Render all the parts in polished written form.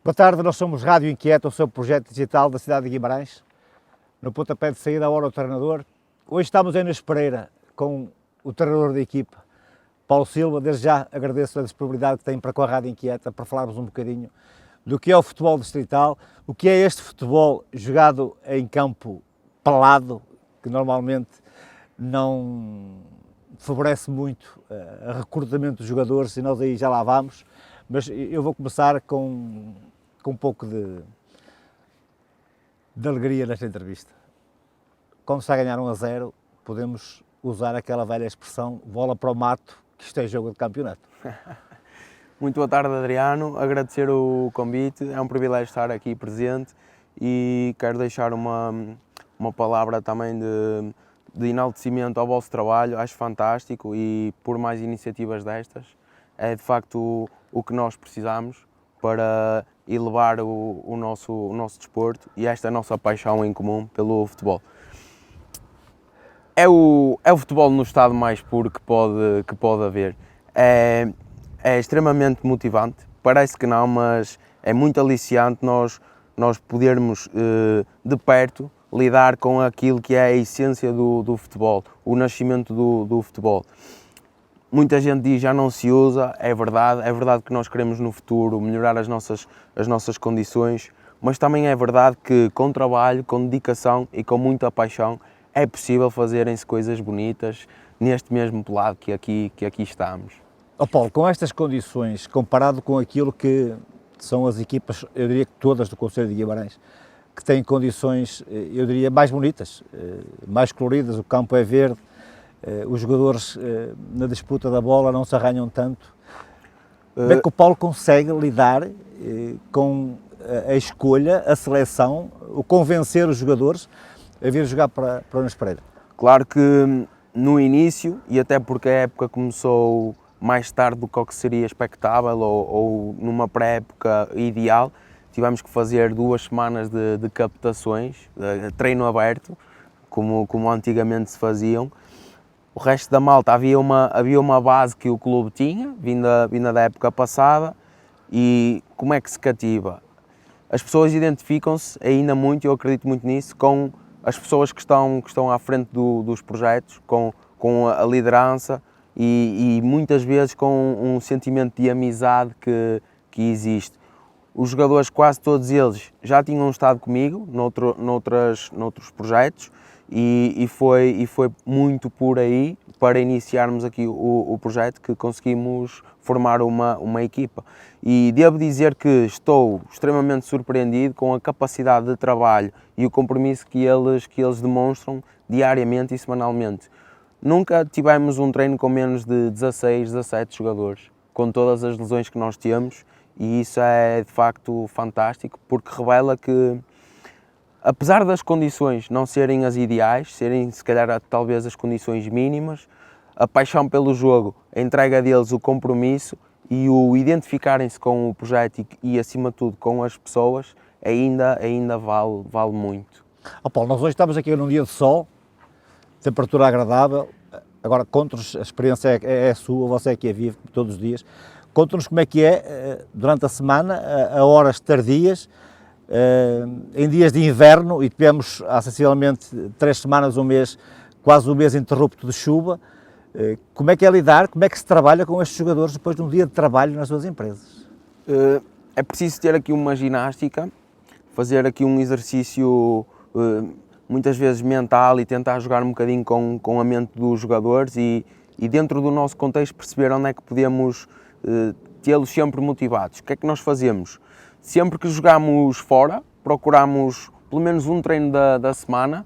Boa tarde, nós somos Rádio Inquieta, o seu projeto digital da cidade de Guimarães. No pontapé de saída, agora o treinador. Hoje estamos em Nas Pereira com o treinador da equipa, Paulo Silva. Desde já agradeço a disponibilidade que tem para com a Rádio Inquieta, para falarmos um bocadinho do que é o futebol distrital, o que é este futebol jogado em campo pelado, que normalmente não favorece muito o recrutamento dos jogadores, e nós aí já lá vamos, mas eu vou começar com um pouco de alegria nesta entrevista. Quando está a ganhar 1-0, podemos usar aquela velha expressão, bola para o mato, que isto é jogo de campeonato. Muito boa tarde, Adriano, agradecer o convite, é um privilégio estar aqui presente e quero deixar uma palavra também de enaltecimento ao vosso trabalho. Acho fantástico e por mais iniciativas destas, é de facto o que nós precisamos para elevar o nosso desporto e esta nossa paixão em comum pelo futebol. É o futebol no estado mais puro que pode haver. É extremamente motivante, parece que não, mas é muito aliciante nós podermos de perto lidar com aquilo que é a essência do futebol, o nascimento do futebol. Muita gente diz já não se usa, é verdade que nós queremos no futuro melhorar as nossas condições, mas também é verdade que com trabalho, com dedicação e com muita paixão é possível fazerem-se coisas bonitas neste mesmo pelado que aqui estamos. Oh Paulo, com estas condições, comparado com aquilo que são as equipas, eu diria que todas do Concelho de Guimarães, que têm condições, eu diria, mais bonitas, mais coloridas, o campo é verde, os jogadores na disputa da bola não se arranham tanto. Como é que o Paulo consegue lidar com a escolha, a seleção, o convencer os jogadores a vir jogar para o Nas Pereira? Claro que no início, e até porque a época começou mais tarde do que o que seria expectável ou numa pré-época ideal, tivemos que fazer 2 semanas de captações, de treino aberto, como antigamente se faziam. O resto da malta, havia uma base que o clube tinha, vinda da época passada, e como é que se cativa? As pessoas identificam-se ainda muito, eu acredito muito nisso, com as pessoas que estão à frente dos projetos, com a liderança e muitas vezes com um sentimento de amizade que existe. Os jogadores, quase todos eles, já tinham estado comigo noutros projetos, e foi muito por aí, para iniciarmos aqui o projeto, que conseguimos formar uma equipa. E devo dizer que estou extremamente surpreendido com a capacidade de trabalho e o compromisso que eles demonstram diariamente e semanalmente. Nunca tivemos um treino com menos de 16, 17 jogadores, com todas as lesões que nós temos, e isso é de facto fantástico, porque revela que, apesar das condições não serem as ideais, serem se calhar talvez as condições mínimas, a paixão pelo jogo, a entrega deles, o compromisso e o identificarem-se com o projeto e acima de tudo com as pessoas, ainda vale muito. Oh Paulo, nós hoje estamos aqui num dia de sol, temperatura agradável. Agora, conta-nos, a experiência é sua, você é que a vive todos os dias. Conta-nos como é que é durante a semana, a horas tardias, em dias de inverno, e tivemos há sensivelmente 3 semanas, um mês, quase um mês interrupto de chuva. Como é que é lidar, como é que se trabalha com estes jogadores depois de um dia de trabalho nas suas empresas? É preciso ter aqui uma ginástica, fazer aqui um exercício muitas vezes mental e tentar jogar um bocadinho com a mente dos jogadores e dentro do nosso contexto perceber onde é que podemos tê-los sempre motivados. O que é que nós fazemos? Sempre que jogamos fora, procuramos pelo menos um treino da semana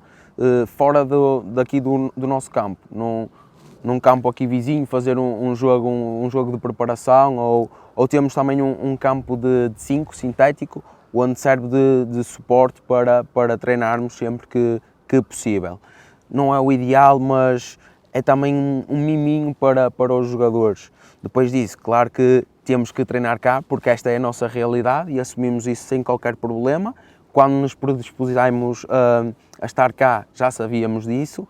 fora daqui do nosso campo. Num campo aqui vizinho, fazer um jogo de preparação, ou temos também um campo de 5 sintético, onde serve de suporte para treinarmos sempre que possível. Não é o ideal, mas é também um miminho para os jogadores. Depois disso, claro que temos que treinar cá, porque esta é a nossa realidade e assumimos isso sem qualquer problema. Quando nos predispusemos a estar cá, já sabíamos disso.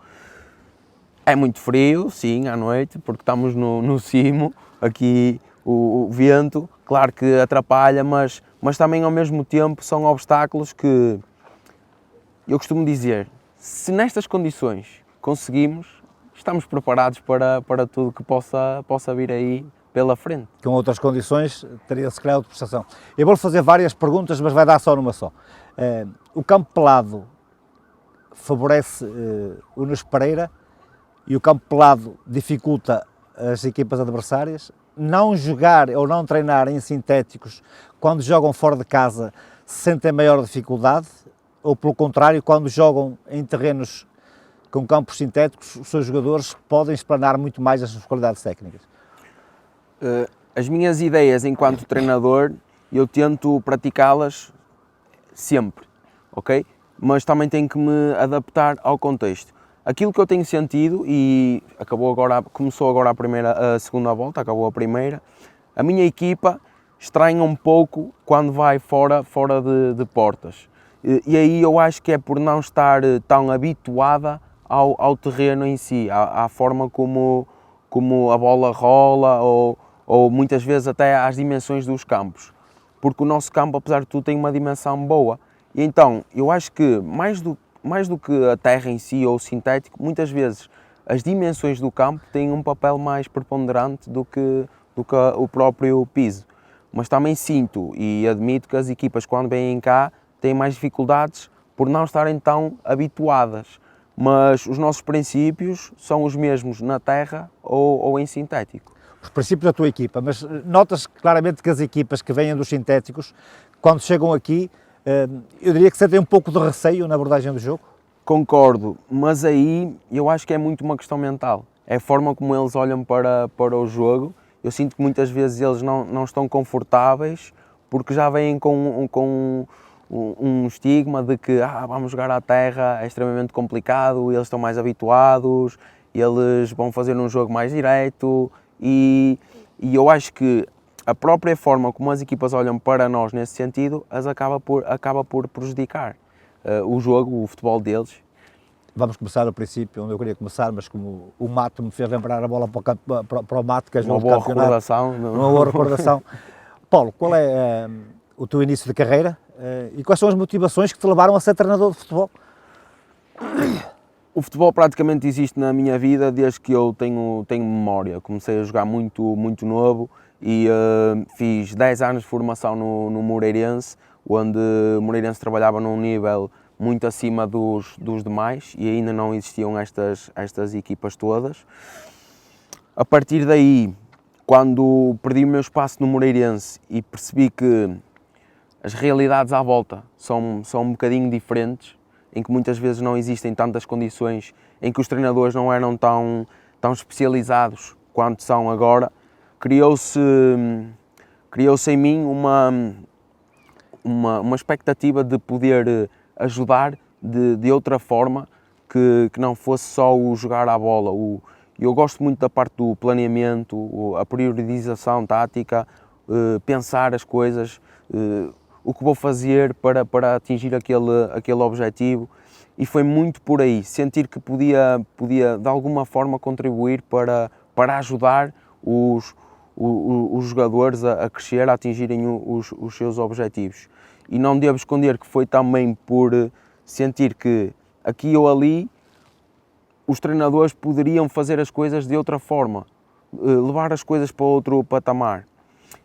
É muito frio, sim, à noite, porque estamos no cimo, aqui o vento, claro que atrapalha, mas mas também ao mesmo tempo são obstáculos que eu costumo dizer, se nestas condições conseguimos, estamos preparados para tudo que possa vir aí pela frente. Com outras condições, teria se calhar outra prestação. Eu vou-lhe fazer várias perguntas, mas vai dar só numa só. O campo pelado favorece o Nunes Pereira e o campo pelado dificulta as equipas adversárias. Não jogar ou não treinar em sintéticos quando jogam fora de casa sentem maior dificuldade, ou pelo contrário, quando jogam em terrenos com campos sintéticos, os seus jogadores podem explanar muito mais as suas qualidades técnicas? As minhas ideias enquanto treinador, eu tento praticá-las sempre, ok? Mas também tenho que me adaptar ao contexto. Aquilo que eu tenho sentido, e começou agora a segunda volta, acabou a primeira, a minha equipa estranha um pouco quando vai fora de portas. E aí eu acho que é por não estar tão habituada ao terreno em si, à forma como a bola rola ou muitas vezes até às dimensões dos campos. Porque o nosso campo, apesar de tudo, tem uma dimensão boa. E então, eu acho que mais do que a terra em si ou o sintético, muitas vezes as dimensões do campo têm um papel mais preponderante do que o próprio piso. Mas também sinto e admito que as equipas, quando vêm cá, têm mais dificuldades por não estarem tão habituadas. Mas os nossos princípios são os mesmos na terra ou em sintético. Os princípios da tua equipa, mas notas claramente que as equipas que vêm dos sintéticos, quando chegam aqui, eu diria que sentem um pouco de receio na abordagem do jogo? Concordo, mas aí eu acho que é muito uma questão mental. É a forma como eles olham para o jogo. Eu sinto que muitas vezes eles não estão confortáveis porque já vêm com um estigma de que vamos jogar à terra, é extremamente complicado, eles estão mais habituados, eles vão fazer um jogo mais direto e eu acho que a própria forma como as equipas olham para nós nesse sentido acaba por prejudicar o jogo, o futebol deles. Vamos começar do princípio, onde eu queria começar, mas como o mato me fez lembrar a bola para o mato, que é jogo de campeonato. Uma boa recordação. Paulo, qual é o teu início de carreira e quais são as motivações que te levaram a ser treinador de futebol? O futebol praticamente existe na minha vida desde que eu tenho memória. Comecei a jogar muito novo e fiz 10 anos de formação no Moreirense, onde o Moreirense trabalhava num nível muito acima dos demais e ainda não existiam estas equipas todas. A partir daí, quando perdi o meu espaço no Moreirense e percebi que as realidades à volta são um bocadinho diferentes, em que muitas vezes não existem tantas condições, em que os treinadores não eram tão especializados quanto são agora, criou-se em mim uma expectativa de poder ajudar de outra forma que não fosse só o jogar à bola. Eu gosto muito da parte do planeamento, a priorização tática, pensar as coisas, o que vou fazer para atingir aquele objetivo, e foi muito por aí, sentir que podia de alguma forma contribuir para ajudar os jogadores a crescer, a atingirem os seus objetivos. E não devo esconder que foi também por sentir que aqui ou ali os treinadores poderiam fazer as coisas de outra forma, levar as coisas para outro patamar.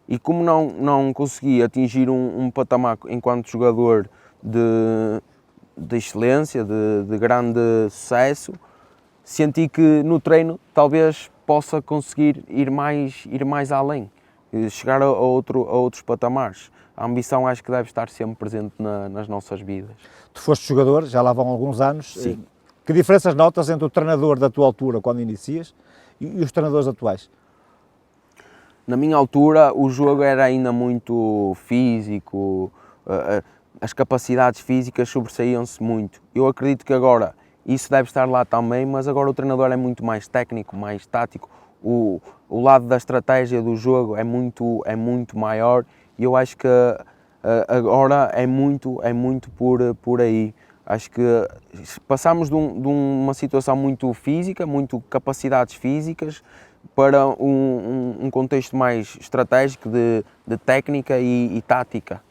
E como não consegui atingir um patamar enquanto jogador de excelência, de grande sucesso, senti que no treino talvez possa conseguir ir mais além, chegar a outros patamares. A ambição acho que deve estar sempre presente nas nossas vidas. Tu foste jogador, já lá vão alguns anos. Sim. Que diferenças notas entre o treinador da tua altura, quando inicias, e os treinadores atuais? Na minha altura, o jogo era ainda muito físico, as capacidades físicas sobressaíam-se muito. Eu acredito que agora isso deve estar lá também, mas agora o treinador é muito mais técnico, mais tático. O lado da estratégia do jogo é muito maior e eu acho que agora é muito por aí. Acho que passamos de uma situação muito física, muito capacidades físicas, para um contexto mais estratégico de técnica e tática.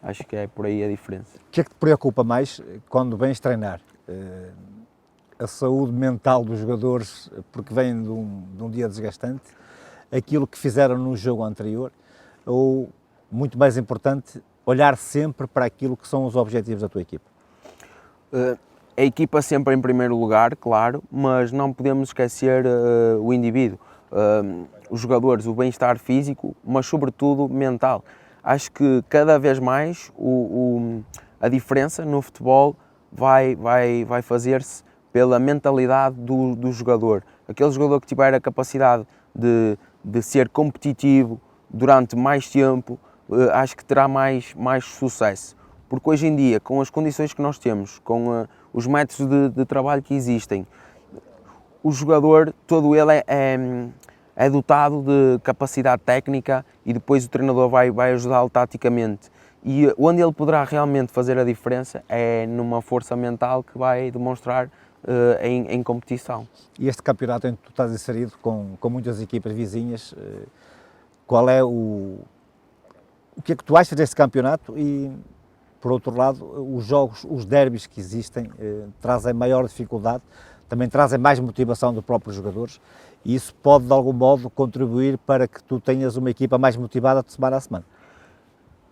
Acho que é por aí a diferença. O que é que te preocupa mais quando vens treinar? A saúde mental dos jogadores, porque vêm de um dia desgastante, aquilo que fizeram no jogo anterior, ou, muito mais importante, olhar sempre para aquilo que são os objetivos da tua equipa? A equipa sempre em primeiro lugar, claro, mas não podemos esquecer o indivíduo, os jogadores, o bem-estar físico, mas sobretudo mental. Acho que cada vez mais a diferença no futebol vai fazer-se pela mentalidade do jogador. Aquele jogador que tiver a capacidade de ser competitivo durante mais tempo, acho que terá mais sucesso. Porque hoje em dia, com as condições que nós temos, com os métodos de trabalho que existem, o jogador, todo ele é dotado de capacidade técnica e depois o treinador vai ajudá-lo taticamente. E onde ele poderá realmente fazer a diferença é numa força mental que vai demonstrar em competição. E este campeonato em que tu estás inserido com muitas equipas vizinhas, qual é o que é que tu achas deste campeonato? E, por outro lado, os jogos, os derbys que existem, trazem maior dificuldade, também trazem mais motivação dos próprios jogadores, e isso pode, de algum modo, contribuir para que tu tenhas uma equipa mais motivada de semana a semana.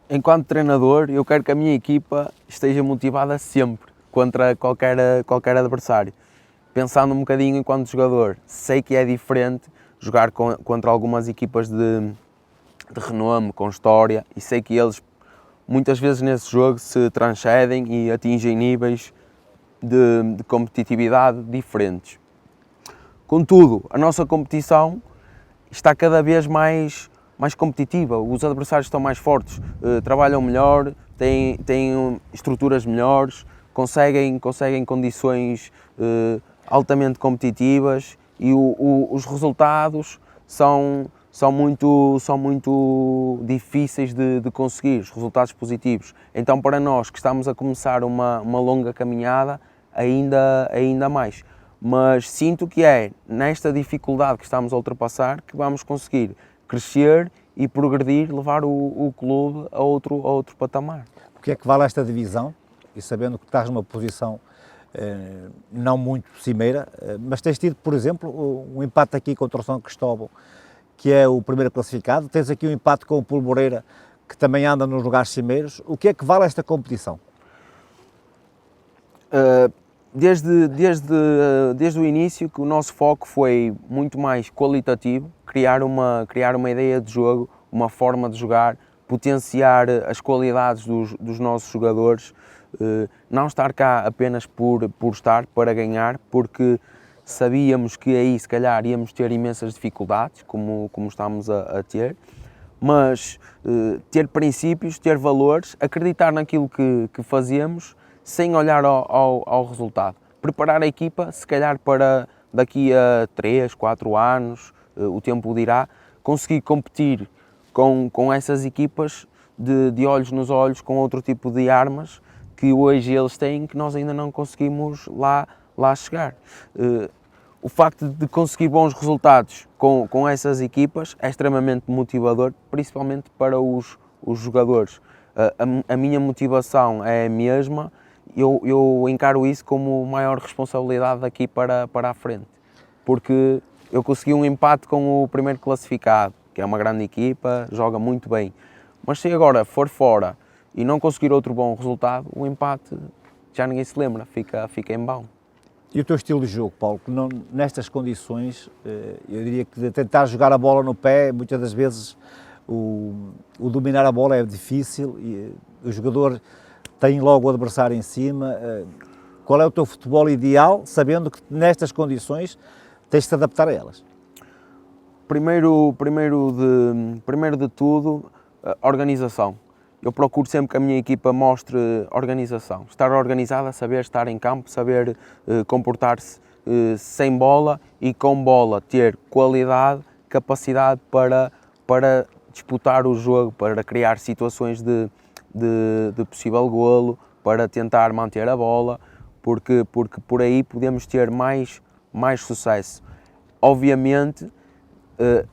Enquanto treinador, eu quero que a minha equipa esteja motivada sempre, contra qualquer adversário. Pensando um bocadinho enquanto jogador, sei que é diferente jogar contra algumas equipas de renome, com história, e sei que eles muitas vezes nesse jogo se transcendem e atingem níveis de competitividade diferentes. Contudo, a nossa competição está cada vez mais competitiva, os adversários estão mais fortes, trabalham melhor, têm estruturas melhores, conseguem condições altamente competitivas e os resultados são muito difíceis de conseguir, os resultados positivos. Então, para nós que estamos a começar uma longa caminhada, ainda mais. Mas sinto que é nesta dificuldade que estamos a ultrapassar que vamos conseguir crescer e progredir, levar o clube a outro patamar. O que é que vale esta divisão? E sabendo que estás numa posição não muito cimeira, mas tens tido, por exemplo, um empate aqui contra o São Cristóvão, que é o primeiro classificado, tens aqui um empate com o Polvoreira, que também anda nos lugares cimeiros. O que é que vale esta competição? Desde o início que o nosso foco foi muito mais qualitativo, criar uma ideia de jogo, uma forma de jogar, potenciar as qualidades dos nossos jogadores, não estar cá apenas por estar, para ganhar, porque sabíamos que aí se calhar íamos ter imensas dificuldades, como estamos a ter, mas ter princípios, ter valores, acreditar naquilo que fazemos, sem olhar ao resultado. Preparar a equipa, se calhar para daqui a 3, 4 anos, o tempo dirá, conseguir competir com essas equipas de olhos nos olhos, com outro tipo de armas que hoje eles têm, que nós ainda não conseguimos lá chegar. O facto de conseguir bons resultados com essas equipas é extremamente motivador, principalmente para os jogadores. A minha motivação é a mesma. Eu encaro isso como maior responsabilidade daqui para a frente, porque eu consegui um empate com o primeiro classificado, que é uma grande equipa, joga muito bem, mas se agora for fora e não conseguir outro bom resultado, o empate já ninguém se lembra, fica em vão. E o teu estilo de jogo, Paulo, que não, nestas condições, eu diria que de tentar jogar a bola no pé, muitas das vezes o dominar a bola é difícil e o jogador tem logo o adversário em cima. Qual é o teu futebol ideal, sabendo que nestas condições tens de te adaptar a elas? Primeiro de tudo, organização. Eu procuro sempre que a minha equipa mostre organização. Estar organizada, saber estar em campo, saber comportar-se sem bola e com bola, ter qualidade, capacidade para disputar o jogo, para criar situações de possível golo, para tentar manter a bola, porque por aí podemos ter mais sucesso. Obviamente,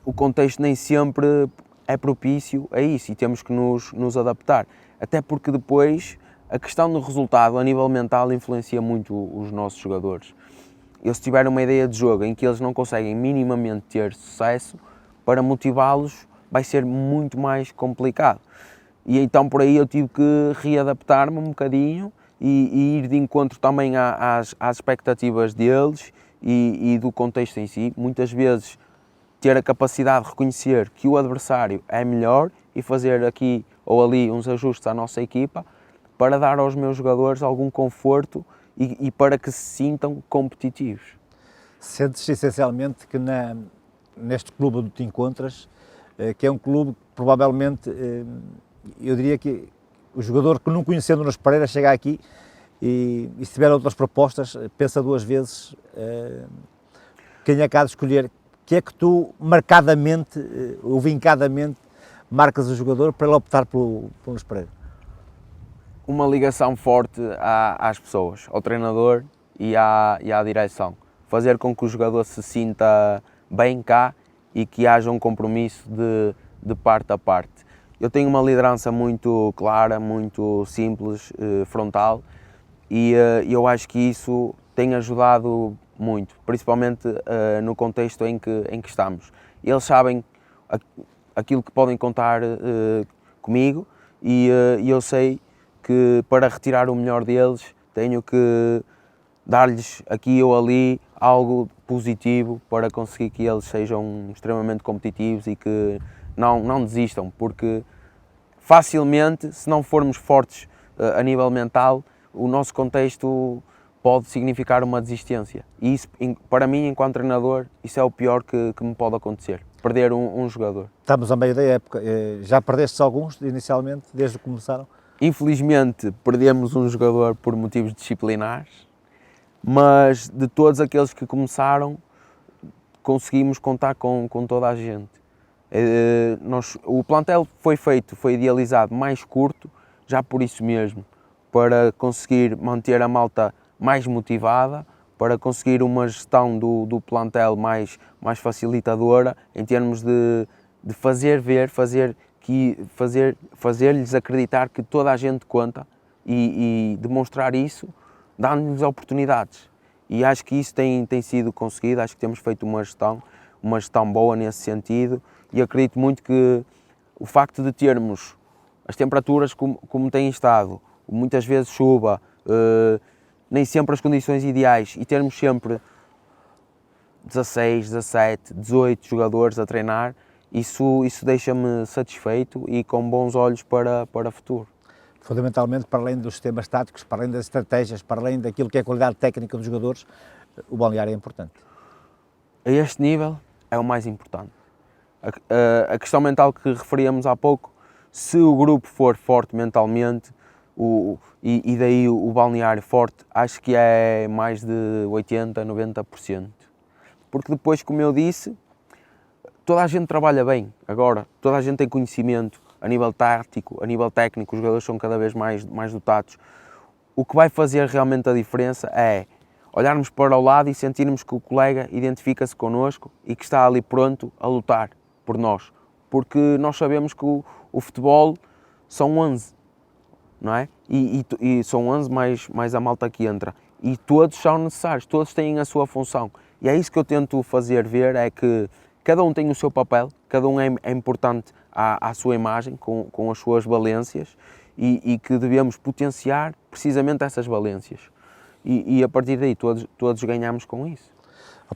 o contexto nem sempre é propício a isso e temos que nos adaptar. Até porque depois a questão do resultado a nível mental influencia muito os nossos jogadores. Eles tiverem uma ideia de jogo em que eles não conseguem minimamente ter sucesso, para motivá-los vai ser muito mais complicado. E então por aí eu tive que readaptar-me um bocadinho e ir de encontro também às expectativas deles e do contexto em si. Muitas vezes ter a capacidade de reconhecer que o adversário é melhor e fazer aqui ou ali uns ajustes à nossa equipa para dar aos meus jogadores algum conforto e para que se sintam competitivos. Sentes essencialmente que neste clube onde te encontras, que é um clube que provavelmente, eu diria que o jogador que não conhecendo Nas Pereiras chega aqui e se tiver outras propostas, pensa duas vezes quem é que há de escolher. Que é que tu marcadamente ou vincadamente marcas o jogador para ele optar pelo Nas Pereiras? Uma ligação forte às pessoas, ao treinador e à direção. Fazer com que o jogador se sinta bem cá e que haja um compromisso de parte a parte. Eu tenho uma liderança muito clara, muito simples, frontal, e eu acho que isso tem ajudado muito, principalmente no contexto em que estamos. Eles sabem aquilo que podem contar comigo e eu sei que para retirar o melhor deles tenho que dar-lhes aqui ou ali algo positivo para conseguir que eles sejam extremamente competitivos e que não desistam, porque facilmente, se não formos fortes a nível mental, o nosso contexto pode significar uma desistência. E isso, para mim, enquanto treinador, isso é o pior que me pode acontecer, perder um jogador. Estamos a meio da época, já perdestes alguns inicialmente, desde que começaram? Infelizmente, perdemos um jogador por motivos disciplinares, mas de todos aqueles que começaram, conseguimos contar com toda a gente. O plantel foi idealizado mais curto, já por isso mesmo, para conseguir manter a malta mais motivada, para conseguir uma gestão do plantel mais facilitadora, em termos de fazer ver, fazer-lhes acreditar que toda a gente conta e demonstrar isso, dando-lhes oportunidades. E acho que isso tem sido conseguido, acho que temos feito uma gestão boa nesse sentido e acredito muito que o facto de termos as temperaturas como têm estado, muitas vezes chuva, nem sempre as condições ideais e termos sempre 16, 17, 18 jogadores a treinar, isso deixa-me satisfeito e com bons olhos para o futuro. Fundamentalmente, para além dos sistemas táticos, para além das estratégias, para além daquilo que é a qualidade técnica dos jogadores, o balneário é importante. A este nível é o mais importante. A questão mental que referíamos há pouco, se o grupo for forte mentalmente e daí o balneário forte, acho que é mais de 80%, 90%. Porque depois, como eu disse, toda a gente trabalha bem agora, toda a gente tem conhecimento a nível tático, a nível técnico, os jogadores são cada vez mais dotados. O que vai fazer realmente a diferença é olharmos para o lado e sentirmos que o colega identifica-se connosco e que está ali pronto a lutar por nós. Porque nós sabemos que o futebol são 11, não é? E são 11 mais a malta que entra. E todos são necessários, todos têm a sua função. E é isso que eu tento fazer ver, é que cada um tem o seu papel, cada um é importante à sua imagem, com as suas valências, e que devemos potenciar precisamente essas valências. E a partir daí todos ganhamos com isso.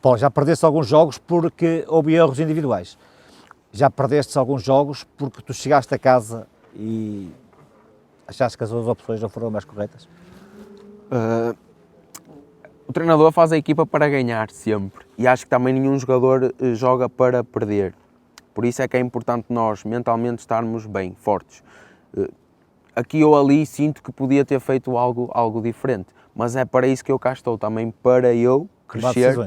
Paulo, já perdeste alguns jogos porque houve erros individuais. Já perdeste alguns jogos porque tu chegaste a casa e achaste que as outras opções não foram mais corretas? O treinador faz a equipa para ganhar sempre e acho que também nenhum jogador joga para perder. Por isso é que é importante nós mentalmente estarmos bem, fortes. Aqui ou ali sinto que podia ter feito algo diferente, mas é para isso que eu cá estou também, para eu crescer,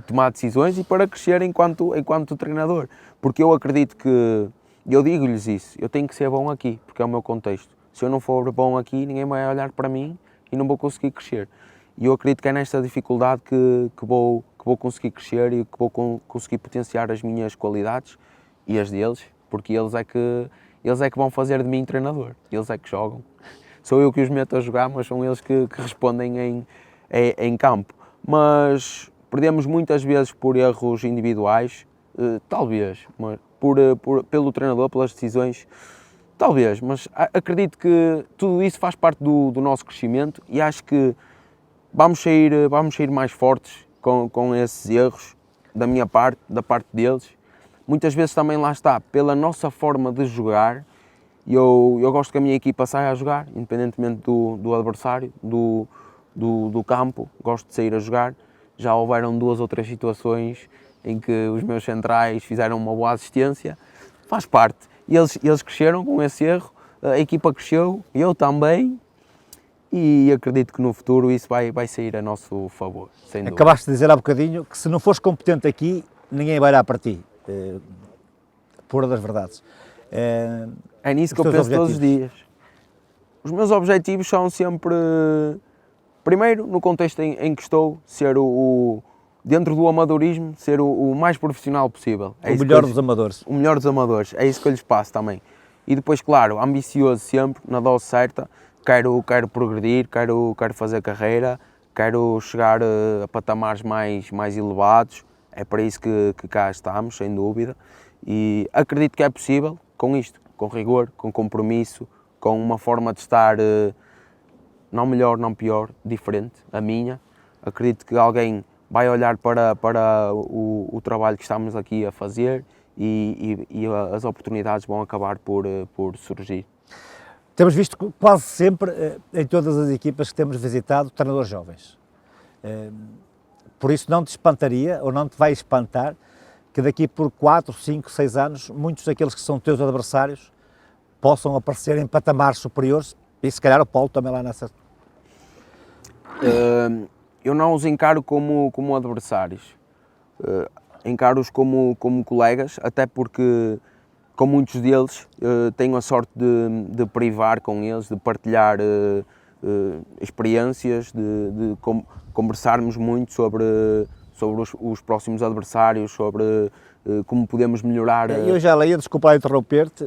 tomar decisões e para crescer enquanto treinador. Porque eu acredito que, eu digo-lhes isso, eu tenho que ser bom aqui, porque é o meu contexto. Se eu não for bom aqui, ninguém vai olhar para mim e não vou conseguir crescer. E eu acredito que é nesta dificuldade que vou conseguir crescer e que vou conseguir potenciar as minhas qualidades e as deles porque eles é que vão fazer de mim treinador, eles é que jogam. Sou eu que os meto a jogar, mas são eles que respondem em campo. Mas perdemos muitas vezes por erros individuais, talvez, mas pelo treinador, pelas decisões, talvez, mas acredito que tudo isso faz parte do nosso crescimento e acho que vamos sair mais fortes com esses erros, da minha parte, da parte deles. Muitas vezes também lá está, pela nossa forma de jogar, eu gosto que a minha equipa saia a jogar, independentemente do adversário, do campo, gosto de sair a jogar. Já houveram 2 ou 3 situações em que os meus centrais fizeram uma boa assistência, faz parte. E eles cresceram com esse erro, a equipa cresceu, eu também, e acredito que no futuro isso vai sair a nosso favor, sem dúvida. Acabaste de dizer há bocadinho que se não fores competente aqui, ninguém vai olhar para ti. Pura das verdades. É nisso que eu teus penso todos os objetivos? dias. Os meus objetivos são sempre, primeiro, no contexto em que estou, ser dentro do amadorismo, ser o mais profissional possível. O melhor dos amadores. O melhor dos amadores, é isso que eu lhes passo também. E depois, claro, ambicioso sempre, na dose certa, quero progredir, quero fazer carreira, quero chegar a patamares mais elevados, é para isso que cá estamos, sem dúvida, e acredito que é possível com isto, com rigor, com compromisso, com uma forma de estar, não melhor, não pior, diferente, a minha. Acredito que alguém vai olhar para o trabalho que estamos aqui a fazer e as oportunidades vão acabar por surgir. Temos visto quase sempre, em todas as equipas que temos visitado, treinadores jovens. Por isso não te espantaria, ou não te vai espantar, que daqui por 4, 5, 6 anos, muitos daqueles que são teus adversários possam aparecer em patamares superiores, e se calhar o Paulo também lá nessa... Eu não os encaro como adversários, encaro-os como colegas, até porque com muitos deles tenho a sorte de privar com eles, de partilhar experiências, de conversarmos muito sobre os próximos adversários, sobre como podemos melhorar. Eu já leio, desculpa interromper-te,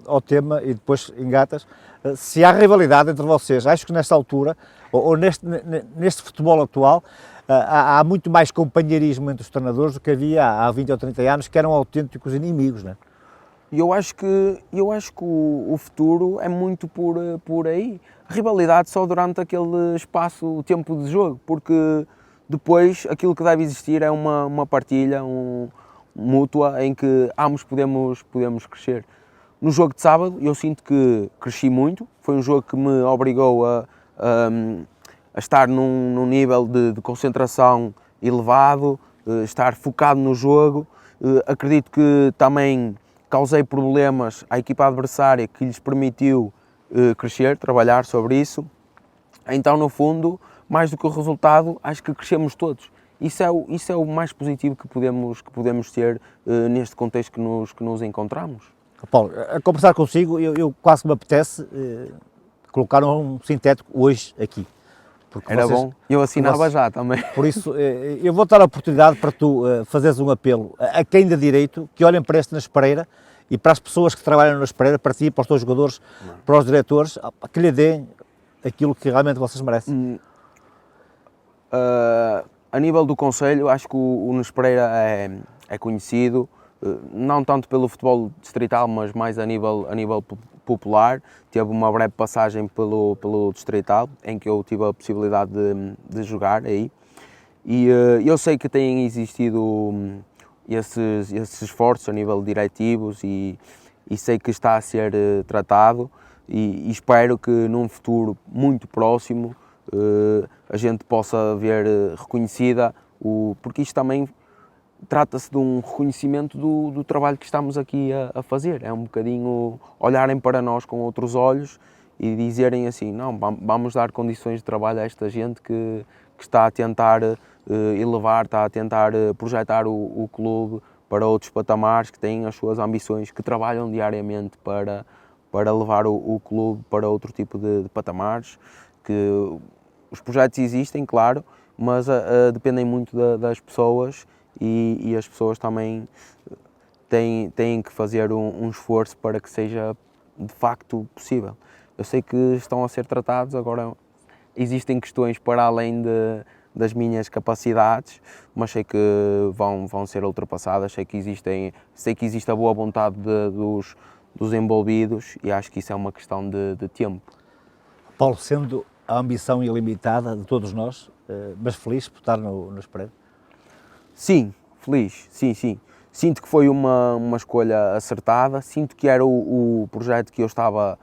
ao tema e depois engatas, se há rivalidade entre vocês. Acho que nesta altura, ou neste futebol atual, há muito mais companheirismo entre os treinadores do que havia há 20 ou 30 anos, que eram autênticos inimigos, não é? Eu acho que o futuro é muito por aí. Rivalidade só durante aquele espaço, o tempo de jogo, porque depois aquilo que deve existir é uma partilha, mútua, em que ambos podemos crescer. No jogo de sábado eu sinto que cresci muito, foi um jogo que me obrigou a estar num nível de concentração elevado, estar focado no jogo. Acredito que também causei problemas à equipa adversária que lhes permitiu crescer, trabalhar sobre isso. Então, no fundo, mais do que o resultado, acho que crescemos todos. Isso é o mais positivo que podemos ter neste contexto que nos encontramos. Paulo, a conversar consigo, eu quase que me apetece colocar um sintético hoje aqui. Porque era bom, eu assinava já também. Por isso, eu vou dar a oportunidade para tu fazeres um apelo a quem de direito que olhem para este Nas Pereira e para as pessoas que trabalham no Nas Pereira, para ti, para os teus jogadores, para os diretores, que lhe deem aquilo que realmente vocês merecem. A nível do concelho, acho que o Nas Pereira é conhecido, não tanto pelo futebol distrital, mas mais a nível popular. Teve uma breve passagem pelo distrital, em que eu tive a possibilidade de jogar aí. E eu sei que têm existido esses esforços a nível diretivos e sei que está a ser tratado e espero que num futuro muito próximo a gente possa ver reconhecida, porque isto também trata-se de um reconhecimento do trabalho que estamos aqui a fazer. É um bocadinho olharem para nós com outros olhos e dizerem assim, não, vamos dar condições de trabalho a esta gente que está a tentar elevar, está a tentar projetar o clube para outros patamares, que têm as suas ambições, que trabalham diariamente para levar o clube para outro tipo de patamares, que os projetos existem, claro, mas dependem muito das pessoas e as pessoas também têm que fazer um esforço para que seja de facto possível. Eu sei que estão a ser tratados, agora existem questões para além das minhas capacidades, mas sei que vão ser ultrapassadas, sei que existe a boa vontade dos envolvidos e acho que isso é uma questão de tempo. Paulo, sendo a ambição ilimitada de todos nós, mas feliz por estar no Espreira? Sim, feliz, sim. Sinto que foi uma escolha acertada, sinto que era o projeto que eu estava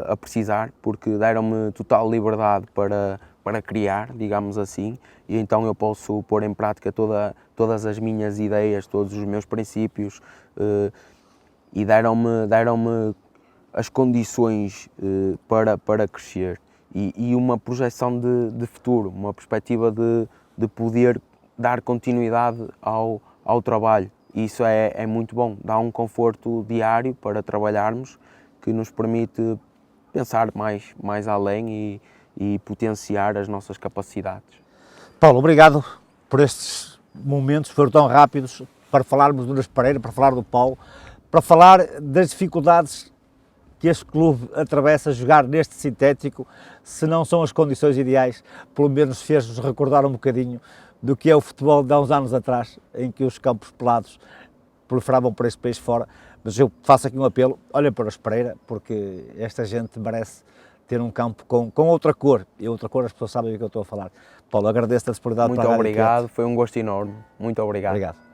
a precisar, porque deram-me total liberdade para criar, digamos assim, e então eu posso pôr em prática todas as minhas ideias, todos os meus princípios, e deram-me as condições para crescer e uma projeção de futuro, uma perspectiva de poder dar continuidade ao trabalho. E isso é muito bom, dá um conforto diário para trabalharmos que nos permite pensar mais além e potenciar as nossas capacidades. Paulo, obrigado por estes momentos, foram tão rápidos, para falarmos do Espreira, para falar do Paulo, para falar das dificuldades que este clube atravessa jogar neste sintético. Se não são as condições ideais, pelo menos fez-nos recordar um bocadinho do que é o futebol de há uns anos atrás, em que os campos pelados proliferavam por este país fora. Mas eu faço aqui um apelo, olhem para o Espreira, porque esta gente merece ter um campo com outra cor, e outra cor as pessoas sabem do que eu estou a falar. Paulo, agradeço a disponibilidade para a Muito Rádio obrigado, Inquieto. foi um gosto enorme, muito obrigado. Obrigado.